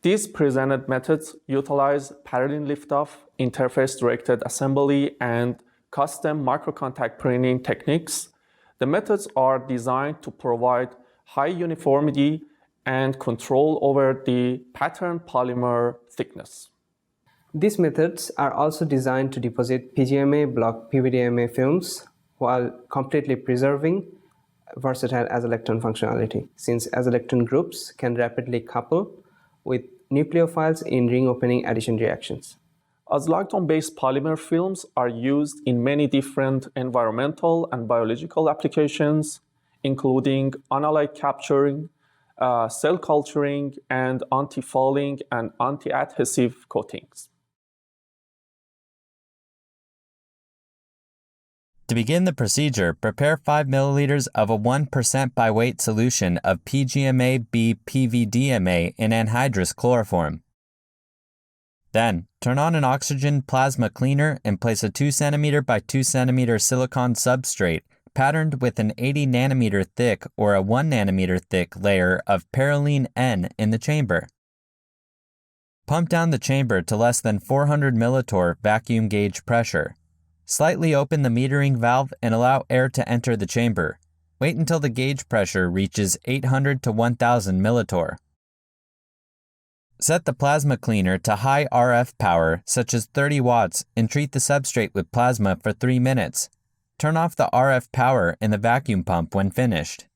These presented methods utilize pattern liftoff, interface-directed assembly, and custom microcontact printing techniques. The methods are designed to provide high uniformity and control over the pattern polymer thickness. These methods are also designed to deposit PGMA block PVDMA films while completely preserving versatile Azlactone functionality, since Azlactone groups can rapidly couple with nucleophiles in ring opening addition reactions. Azlactone-based polymer films are used in many different environmental and biological applications, including analyte capturing, cell culturing, and anti-fouling and anti-adhesive coatings. To begin the procedure, prepare 5 milliliters of a 1% by weight solution of PGMA-B PVDMA in anhydrous chloroform. Then, turn on an oxygen plasma cleaner and place a 2 cm by 2 cm silicon substrate patterned with an 80 nanometer thick or a 1 nanometer thick layer of perylene N in the chamber. Pump down the chamber to less than 400 millitorr vacuum gauge pressure. Slightly open the metering valve and allow air to enter the chamber. Wait until the gauge pressure reaches 800 to 1000 millitorr. Set the plasma cleaner to high RF power, such as 30 watts, and treat the substrate with plasma for 3 minutes. Turn off the RF power in the vacuum pump when finished.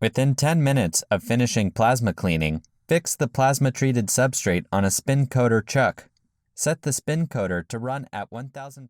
Within 10 minutes of finishing plasma cleaning, fix the plasma-treated substrate on a spin coater chuck. Set the spin coater to run at 1000.